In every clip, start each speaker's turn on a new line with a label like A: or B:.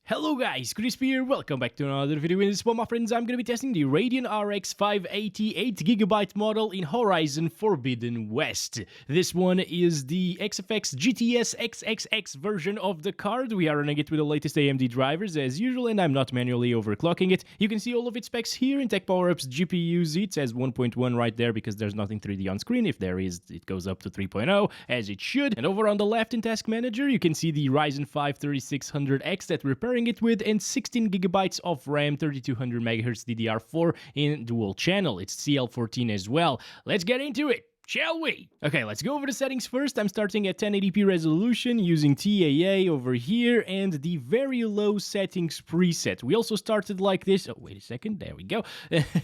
A: Hello guys, Crispy here, welcome back to another video. In this one, my friends, I'm gonna be testing the Radeon RX 580 8GB model in Horizon Forbidden West. This one is the XFX GTS XXX version of the card. We are running it with the latest AMD drivers as usual, and I'm not manually overclocking it. You can see all of its specs here in Tech Power-Up's GPUs. It says 1.1 right there because there's nothing 3D on screen. If there is, it goes up to 3.0, as it should. And over on the left in Task Manager, you can see the Ryzen 5 3600X that we're pairing it with, and 16GB of RAM, 3200MHz DDR4 in dual channel. It's CL14 as well. Let's get into it, shall we? Okay, let's go over the settings first. I'm starting at 1080p resolution using TAA over here and the very low settings preset. We also started like this. Oh, wait a second. There we go.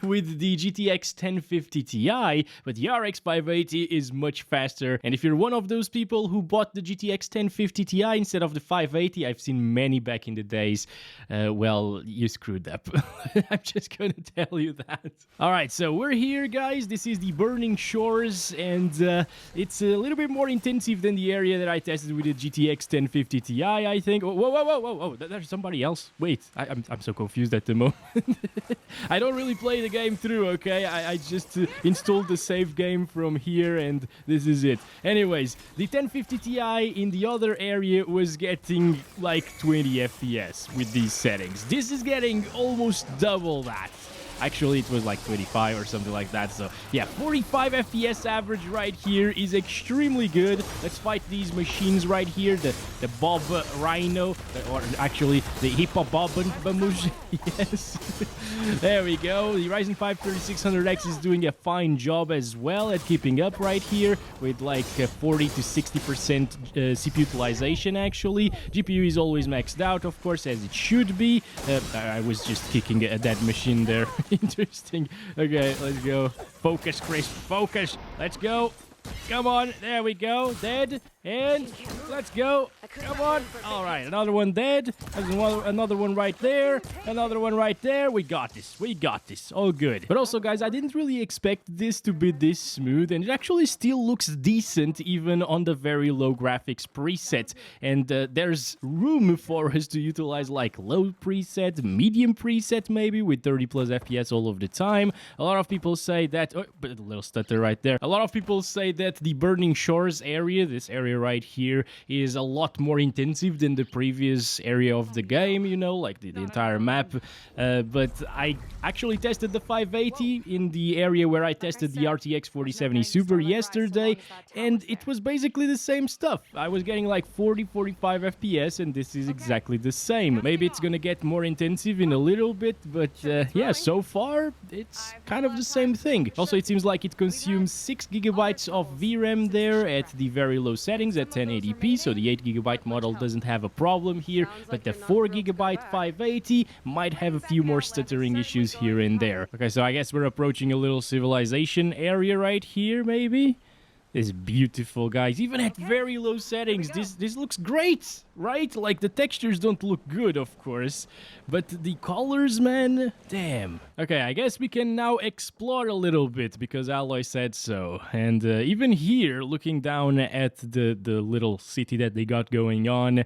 A: With the GTX 1050 Ti, but the RX 580 is much faster. And if you're one of those people who bought the GTX 1050 Ti instead of the 580, I've seen many back in the days, well, you screwed up. I'm just gonna tell you that. All right, so we're here, guys. This is the Burning Shores, and it's a little bit more intensive than the area that I tested with the GTX 1050 Ti, I think. Oh, whoa, there's somebody else. Wait, I'm so confused at the moment. I don't really play the game through, okay? I just installed the save game from here, and this is it. Anyways, the 1050 Ti in the other area was getting like 20 FPS with these settings. This is getting almost double that. Actually, it was like 25 or something like that. So, yeah, 45 FPS average right here is extremely good. Let's fight these machines right here. The Bob Rhino, or actually the Hippo Bob Bamush. Yes. There we go. The Ryzen 5 3600X is doing a fine job as well at keeping up right here with like 40 to 60% CPU utilization, actually. GPU is always maxed out, of course, as it should be. I was just kicking a dead machine there. Interesting. Okay, let's go. Focus, Chris. Focus. Let's go. Come on. There we go. Dead. And let's go. Come on. All right. Another one dead. There's another one right there. Another one right there. We got this. We got this. All good. But also, guys, I didn't really expect this to be this smooth. And it actually still looks decent even on the very low graphics preset. And there's room for us to utilize like low preset, medium preset maybe with 30 plus FPS all of the time. A lot of people say that... Oh, but a little stutter right there. A lot of people say that the Burning Shores area, this area right here, is a lot more intensive than the previous area of the game, you know, like the entire map. But I actually tested the 580 in the area where I tested the RTX 4070 Super yesterday, and it was basically the same stuff. I was getting like 40-45 FPS, and this is exactly the same. Maybe it's gonna get more intensive in a little bit, but yeah, so far it's kind of the same thing. Also, it seems like it consumes 6GB of VRAM there at the very low settings at 1080p, so the 8GB model doesn't have a problem here, but the 4GB 580 might have a few more stuttering issues here and there. Okay, so I guess we're approaching a little civilization area right here, maybe? This is beautiful, guys. Even at very low settings, this looks great, right? Like, the textures don't look good, of course, but the colors, man, damn. Okay, I guess we can now explore a little bit, because Alloy said so. And even here, looking down at the little city that they got going on,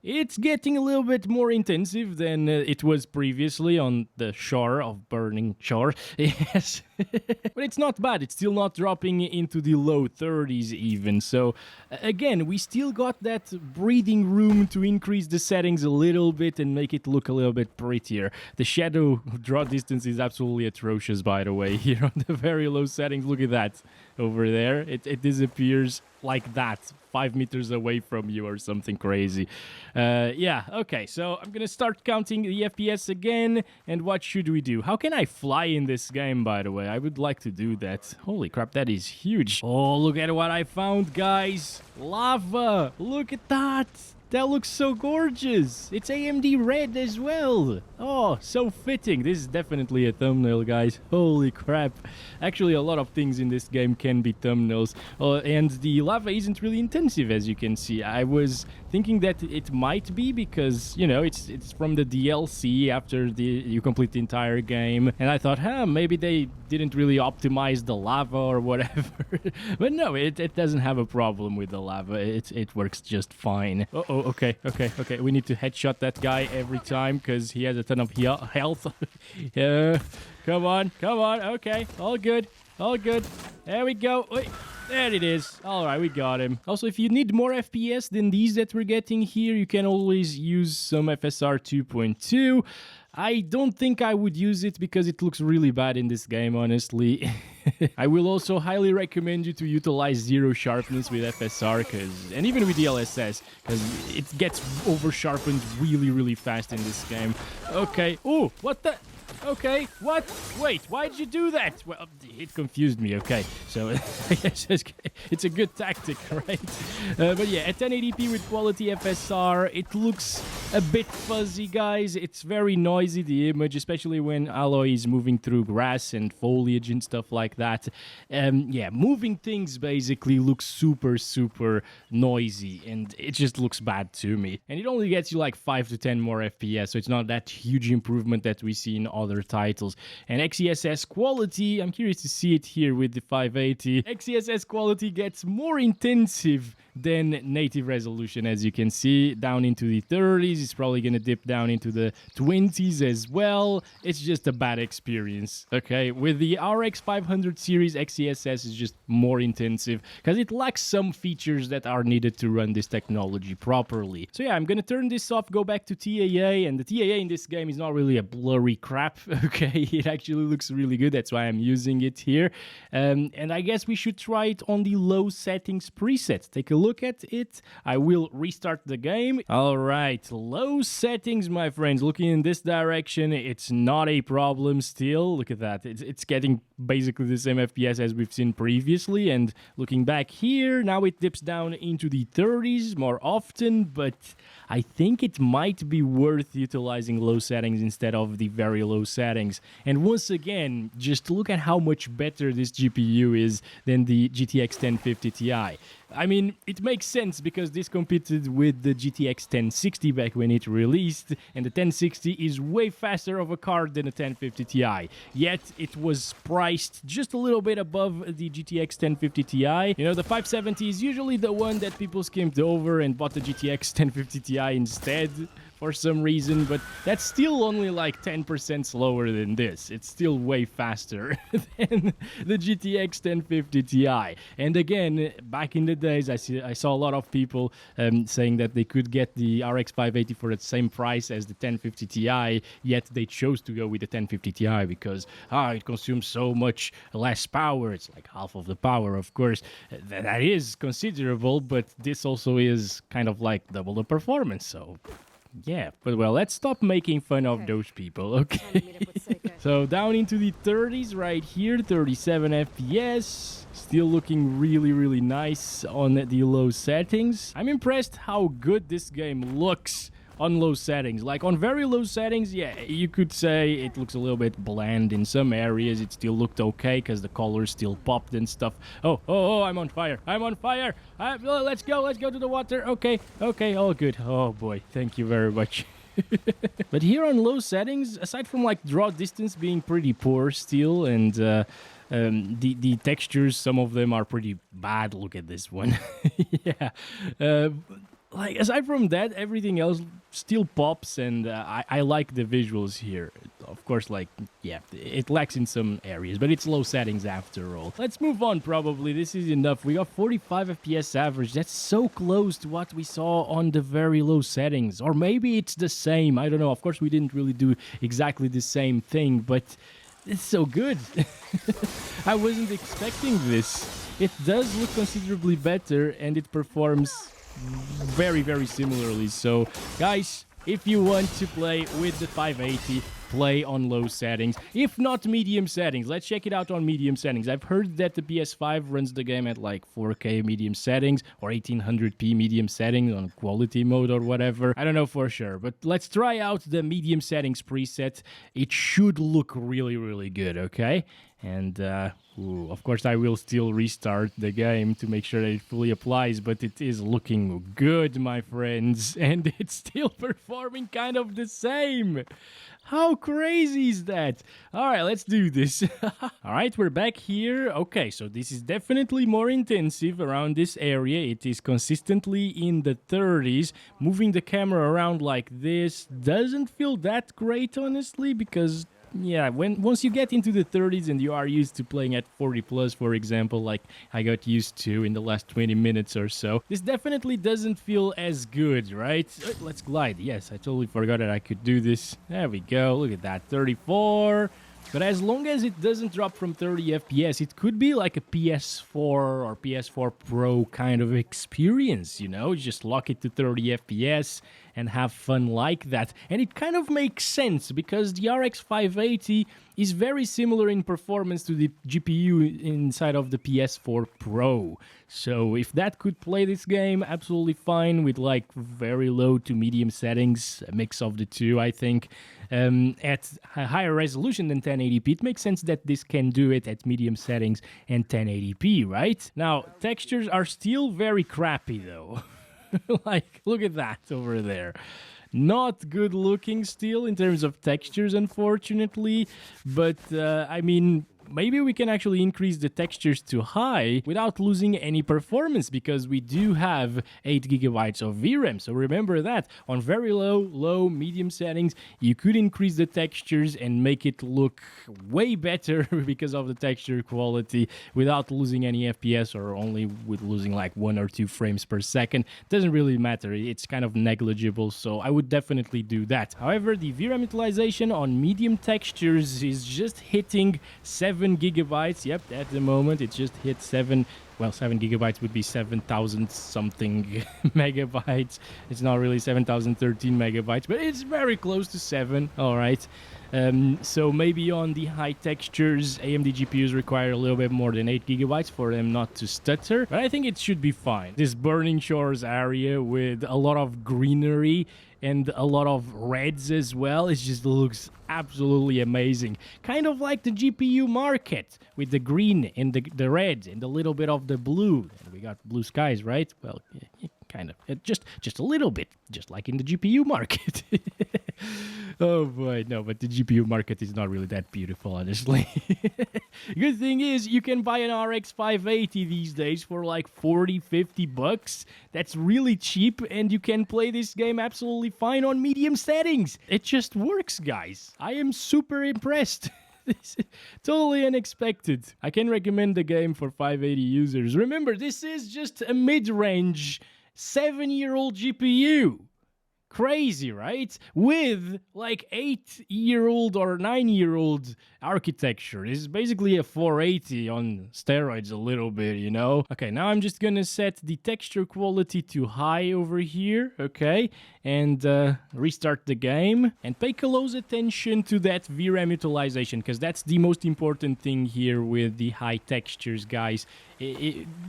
A: it's getting a little bit more intensive than it was previously on the shore of Burning Shore. Yes. But it's not bad. It's still not dropping into the low 30s even. So, again, we still got that breathing room to increase the settings a little bit and make it look a little bit prettier. The shadow draw distance is absolutely atrocious, by the way, here on the very low settings. Look at that over there. It disappears like that, 5 meters away from you or something crazy. Yeah, okay, so I'm gonna start counting the FPS again, and what should we do? How can I fly in this game, by the way? I would like to do that. Holy crap, that is huge. Oh, look at what I found, guys. Lava! Look at that! That looks so gorgeous. It's AMD Red as well. Oh, so fitting. This is definitely a thumbnail, guys. Holy crap. Actually, a lot of things in this game can be thumbnails. And the lava isn't really intensive, as you can see. I was thinking that it might be because, you know, it's from the DLC after you complete the entire game. And I thought, maybe they didn't really optimize the lava or whatever. But no, it doesn't have a problem with the lava. It works just fine. Okay. We need to headshot that guy every time because he has a ton of health. Come on. Okay, all good. There we go. Wait. There it is. All right, we got him. Also, if you need more FPS than these that we're getting here, you can always use some FSR 2.2. I don't think I would use it because it looks really bad in this game, honestly. I will also highly recommend you to utilize zero sharpness with FSR and even with DLSS, because it gets over sharpened really fast in this game. Okay. Oh, what the? Okay, what? Wait, why did you do that? Well, it confused me, okay. So, I guess it's a good tactic, right? But yeah, at 1080p with quality FSR, it looks a bit fuzzy, guys. It's very noisy, the image, especially when Alloy is moving through grass and foliage and stuff like that. Yeah, moving things basically looks super noisy, and it just looks bad to me. And it only gets you like 5 to 10 more FPS, so it's not that huge improvement that we see in other titles. And XeSS quality, I'm curious to see it here with the 580. XeSS quality gets more intensive than native resolution, as you can see, down into the 30s. It's probably gonna dip down into the 20s as well. It's just a bad experience, okay? With the RX 500 series, XeSS is just more intensive because it lacks some features that are needed to run this technology properly. So yeah, I'm gonna turn this off, go back to TAA, and the TAA in this game is not really a blurry crap, okay? It actually looks really good, that's why I'm using it here. And I guess we should try it on the low settings preset. Take a look at it. I will restart the game. All right, low settings, my friends. Looking in this direction, it's not a problem still. Look at that. It's getting basically the same FPS as we've seen previously. And looking back here, now it dips down into the 30s more often, but I think it might be worth utilizing low settings instead of the very low settings. And once again, just look at how much better this GPU is than the GTX 1050 Ti. I mean, it makes sense because this competed with the GTX 1060 back when it released, and the 1060 is way faster of a card than a 1050 Ti. Yet, it was priced just a little bit above the GTX 1050 Ti. You know, the 570 is usually the one that people skimmed over and bought the GTX 1050 Ti instead for some reason, but that's still only like 10% slower than this. It's still way faster than the GTX 1050 Ti. And again, back in the days, I saw a lot of people saying that they could get the RX 580 for the same price as the 1050 Ti, yet they chose to go with the 1050 Ti because it consumes so much less power. It's like half of the power, of course. That is considerable, but this also is kind of like double the performance, so yeah, but well, let's stop making fun of those people, okay? So down into the 30s right here, 37 FPS. Still looking really nice on the low settings. I'm impressed how good this game looks on low settings. Like on very low settings, yeah, you could say it looks a little bit bland in some areas. It still looked okay because the colors still popped and stuff. Oh, I'm on fire. Let's go to the water. Okay, all good. Oh boy, thank you very much. But here on low settings, aside from like draw distance being pretty poor still, and the textures, some of them are pretty bad. Look at this one. Yeah. Like, aside from that, everything else still pops, and I like the visuals here. Of course, like, yeah, it lacks in some areas, but it's low settings after all. Let's move on, probably. This is enough. We got 45 FPS average. That's so close to what we saw on the very low settings. Or maybe it's the same. I don't know. Of course, we didn't really do exactly the same thing, but it's so good. I wasn't expecting this. It does look considerably better, and it performs very similarly. So guys, if you want to play with the 580, play on low settings, if not medium settings. Let's check it out on medium settings. I've heard that the PS5 runs the game at like 4K medium settings or 1800p medium settings on quality mode or whatever. I don't know for sure, but let's try out the medium settings preset. It should look really good, okay? And of course, I will still restart the game to make sure that it fully applies, but it is looking good, my friends, and it's still performing kind of the same. How crazy is that? All right, let's do this. All right, we're back here. Okay, so this is definitely more intensive around this area. It is consistently in the 30s. Moving the camera around like this doesn't feel that great, honestly, because yeah, once you get into the 30s and you are used to playing at 40 plus, for example, like I got used to in the last 20 minutes or so, this definitely doesn't feel as good, right? Let's glide. Yes, I totally forgot that I could do this. There we go. Look at that. 34. But as long as it doesn't drop from 30 FPS, it could be like a PS4 or PS4 Pro kind of experience, you know? Just lock it to 30 FPS and have fun like that. And it kind of makes sense because the RX 580 is very similar in performance to the GPU inside of the PS4 Pro. So if that could play this game, absolutely fine with like very low to medium settings, a mix of the two, I think. At a higher resolution than 1080p, it makes sense that this can do it at medium settings and 1080p, right? Now, textures are still very crappy though. Like, look at that over there. Not good looking still in terms of textures, unfortunately, but I mean, maybe we can actually increase the textures to high without losing any performance, because we do have 8 gigabytes of VRAM. So remember that on very low, medium settings, you could increase the textures and make it look way better because of the texture quality without losing any FPS, or only with losing like 1 or 2 frames per second. Doesn't really matter. It's kind of negligible. So I would definitely do that. However, the VRAM utilization on medium textures is just hitting 7 gigabytes. Yep, at the moment it just hit 7. Well, 7 gigabytes would be 7,000 something megabytes. It's not really 7,013 megabytes, but it's very close to 7. All right. So maybe on the high textures, AMD GPUs require a little bit more than 8 gigabytes for them not to stutter, but I think it should be fine. This Burning Shores area with a lot of greenery and a lot of reds as well, it just looks absolutely amazing. Kind of like the GPU market with the green and the red and a little bit of the blue. And we got blue skies, right? Well, kind of. Just a little bit, just like in the GPU market. Oh boy, no, but the GPU market is not really that beautiful, honestly. Good thing is, you can buy an RX 580 these days for like 40, 50 bucks. That's really cheap, and you can play this game absolutely fine on medium settings. It just works, guys. I am super impressed. This is totally unexpected. I can recommend the game for 580 users. Remember, this is just a mid-range 7-year-old GPU. Crazy, right? With like 8-year-old or 9-year-old architecture. This is basically a 480 on steroids a little bit, you know? Okay, now I'm just gonna set the texture quality to high over here, okay? And restart the game. And pay close attention to that VRAM utilization, because that's the most important thing here with the high textures, guys.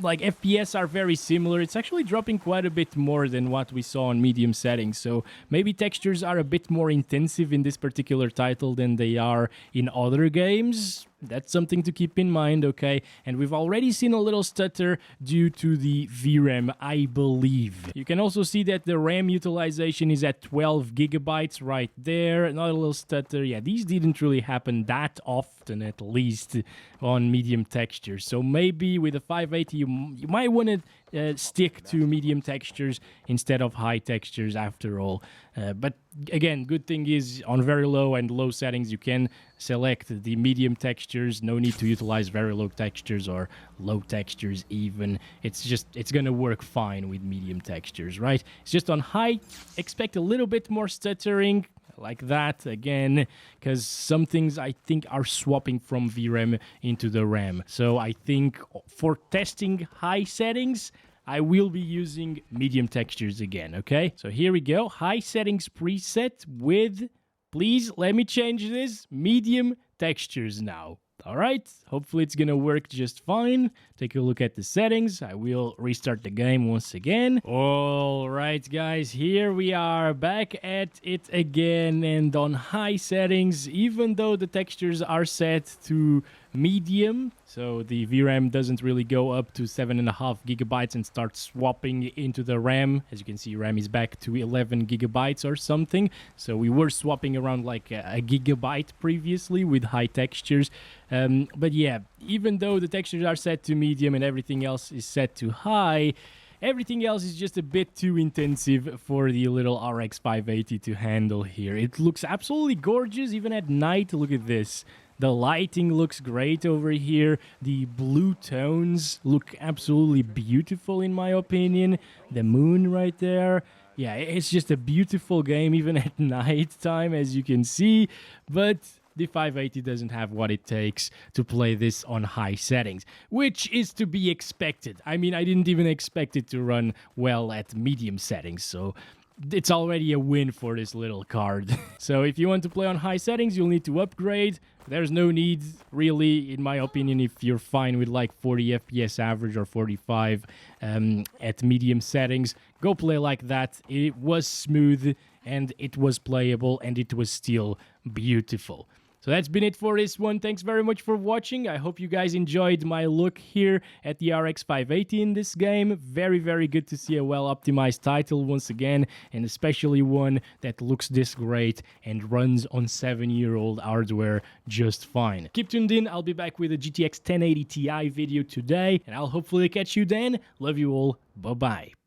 A: Like FPS are very similar. It's actually dropping quite a bit more than what we saw on medium settings. So maybe textures are a bit more intensive in this particular title than they are in other games. That's something to keep in mind, okay? And we've already seen a little stutter due to the VRAM, I believe. You can also see that the RAM utilization is at 12 gigabytes right there. Another little stutter. Yeah, these didn't really happen that often, at least, on medium textures. So maybe with a 580, you might want to stick to medium textures instead of high textures after all. But again, good thing is on very low and low settings, you can select the medium textures. No need to utilize very low textures or low textures even. It's gonna work fine with medium textures, right? It's just on high, expect a little bit more stuttering like that again, because some things I think are swapping from VRAM into the RAM. So I think for testing high settings, I will be using medium textures again, okay? So here we go, high settings preset with, please let me change this, medium textures now. All right, hopefully it's gonna work just fine. Take a look at the settings. I will restart the game once again. All right, guys, here we are back at it again, and on high settings, even though the textures are set to medium, so the VRAM doesn't really go up to 7.5 gigabytes and start swapping into the RAM. As you can see, RAM is back to 11 gigabytes or something, so we were swapping around like a gigabyte previously with high textures. But yeah, even though the textures are set to medium and everything else is set to high, everything else is just a bit too intensive for the little RX 580 to handle here. It looks absolutely gorgeous even at night. Look at this. The lighting looks great over here. The blue tones look absolutely beautiful in my opinion. The moon right there. Yeah, it's just a beautiful game even at night time, as you can see. But the 580 doesn't have what it takes to play this on high settings, which is to be expected. I mean, I didn't even expect it to run well at medium settings, so it's already a win for this little card. So if you want to play on high settings, you'll need to upgrade. There's no need, really, in my opinion, if you're fine with like 40 FPS average or 45 at medium settings. Go play like that. It was smooth, and it was playable, and it was still beautiful. So that's been it for this one. Thanks very much for watching. I hope you guys enjoyed my look here at the RX 580 in this game. Very, very good to see a well-optimized title once again, and especially one that looks this great and runs on 7-year-old hardware just fine. Keep tuned in. I'll be back with a GTX 1080 Ti video today, and I'll hopefully catch you then. Love you all. Bye-bye.